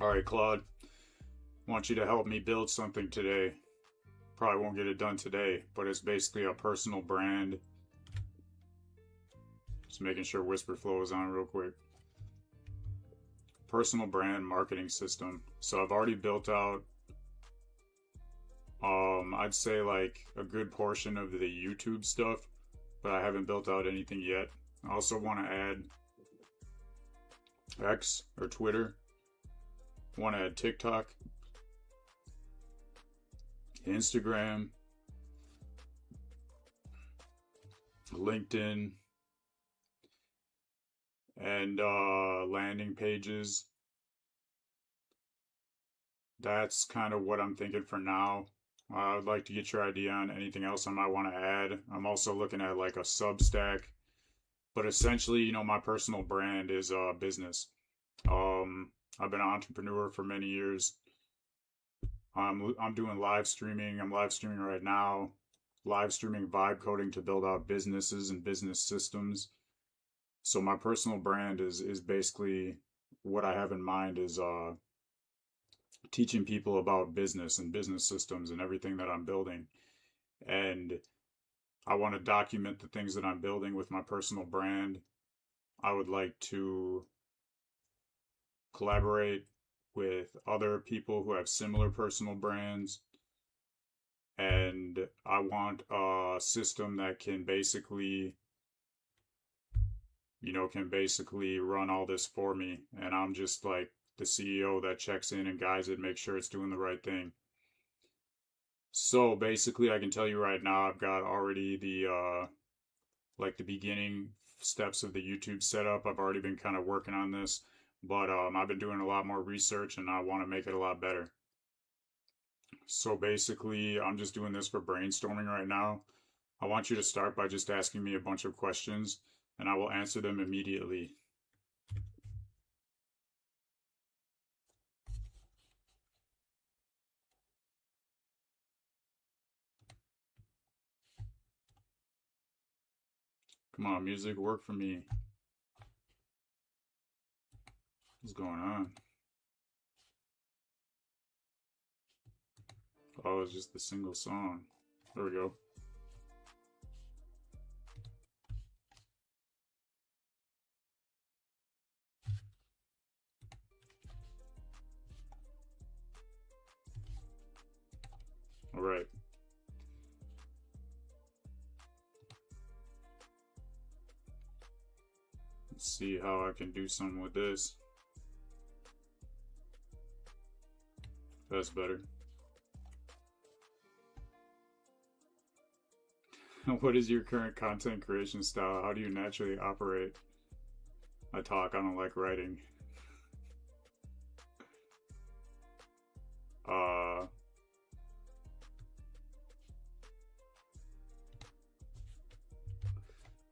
All right, Claude, I want you to help me build something today. Probably won't get it done today, but it's basically a personal brand. Just making sure Whisper Flow is on real quick. Personal brand marketing system. So I've already built out, I'd say like a good portion of the YouTube stuff, but I haven't built out anything yet. I also want to add X or Twitter. I want to add TikTok, Instagram, LinkedIn, and landing pages. That's kind of what I'm thinking for now. I would like to get your idea on anything else I might want to add. I'm also looking at like a Substack, but essentially, my personal brand is business. I've been an entrepreneur for many years. I'm doing live streaming. I'm live streaming right now. Live streaming vibe coding to build out businesses and business systems. So my personal brand is basically what I have in mind is teaching people about business and business systems and everything that I'm building. And I want to document the things that I'm building with my personal brand. I would like to collaborate with other people who have similar personal brands. And I want a system that can basically run all this for me. And I'm just like the CEO that checks in and guides it, make sure it's doing the right thing. So basically, I can tell you right now, I've got already the beginning steps of the YouTube setup. I've already been kind of working on this, but I've been doing a lot more research and I want to make it a lot better. So basically, I'm just doing this for brainstorming right now. I want you to start by just asking me a bunch of questions and I will answer them immediately. Come on, music, work for me. What's going on? Oh, it's just the single song. There we go. All right. Let's see how I can do something with this. That's better. What is your current content creation style? How do you naturally operate? I talk, I don't like writing. Uh,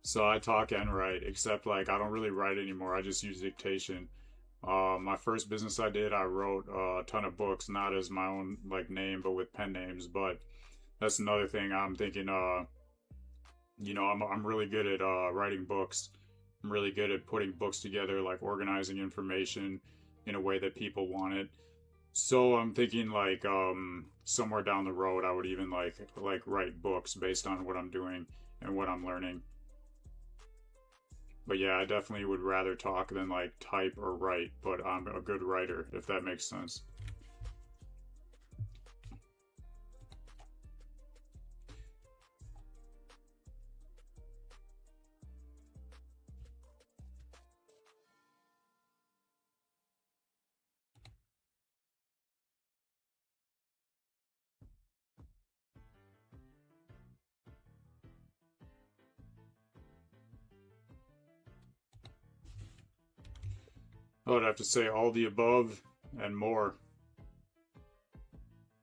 so I talk and write, except like I don't really write anymore. I just use dictation. My first business I did, I wrote a ton of books, not as my own like name, but with pen names. But that's another thing I'm thinking. I'm really good at writing books. I'm really good at putting books together, like organizing information in a way that people want it. So I'm thinking like somewhere down the road, I would even like write books based on what I'm doing and what I'm learning. But yeah, I definitely would rather talk than like type or write, but I'm a good writer, if that makes sense. I would have to say all the above and more.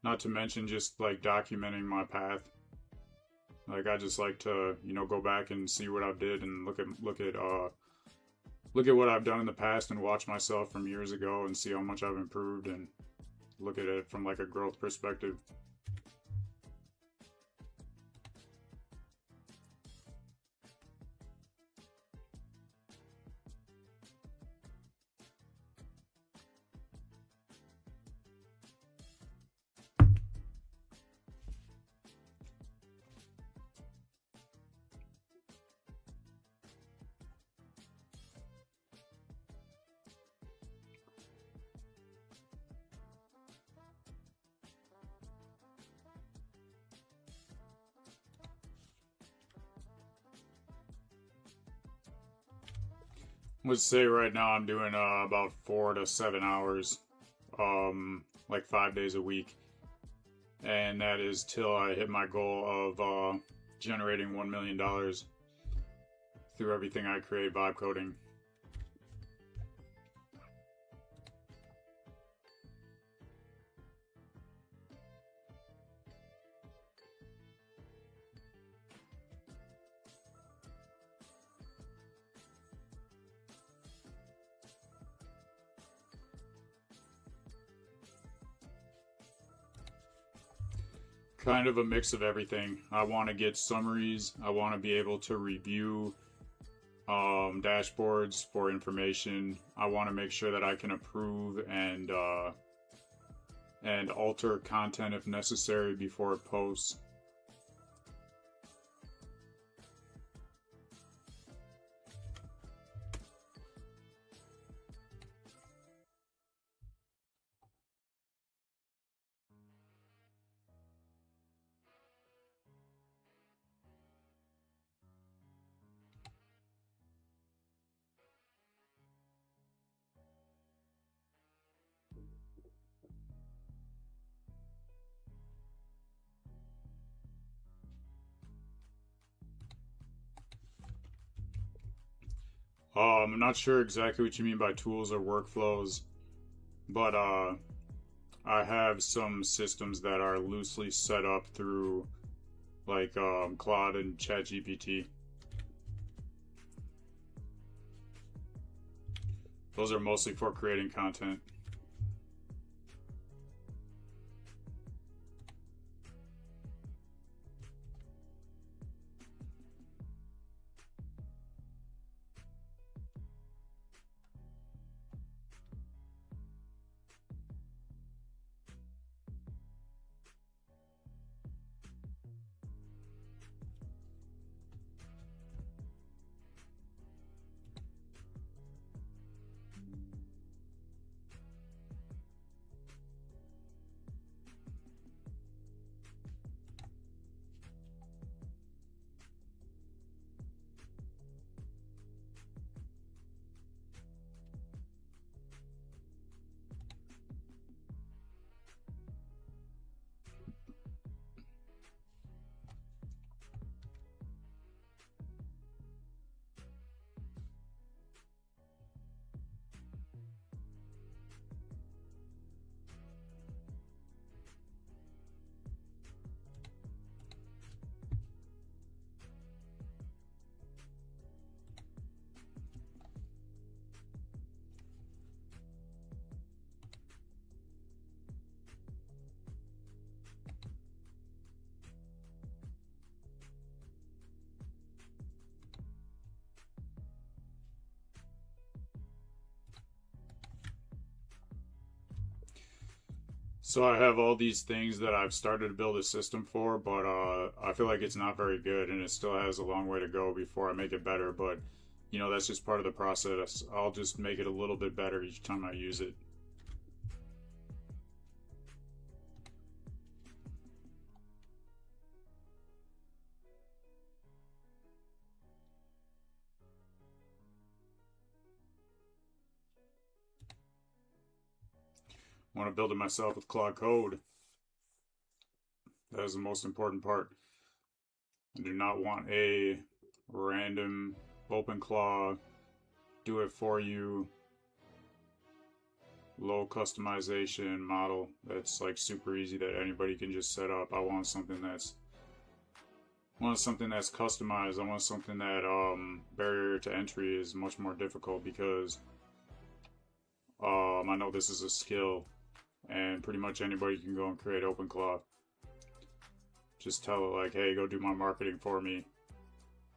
Not to mention just like documenting my path. Like I just like to, go back and see what I did and look at what I've done in the past and watch myself from years ago and see how much I've improved and look at it from like a growth perspective. Let's say right now I'm doing about 4 to 7 hours, like 5 days a week, and that is till I hit my goal of generating $1 million through everything I create vibe coding. Kind of a mix of everything. I want to get summaries. I want to be able to review dashboards for information. I want to make sure that I can approve and alter content if necessary before it posts. I'm not sure exactly what you mean by tools or workflows, but I have some systems that are loosely set up through like Claude and ChatGPT. Those are mostly for creating content. So I have all these things that I've started to build a system for, but I feel like it's not very good, and it still has a long way to go before I make it better. But you know, that's just part of the process. I'll just make it a little bit better each time I use it. I want to build it myself with Claude Code. That is the most important part. I do not want a random OpenClaw do it for you low customization model that's like super easy that anybody can just set up. I want something that's customized. I want something that barrier to entry is much more difficult because I know this is a skill and pretty much anybody can go and create OpenClaw. Just tell it like, hey, go do my marketing for me,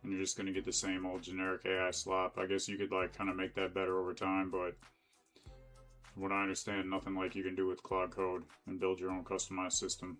and you're just gonna get the same old generic AI slop. I guess you could like kind of make that better over time, but from what I understand, nothing like you can do with Claude Code and build your own customized system.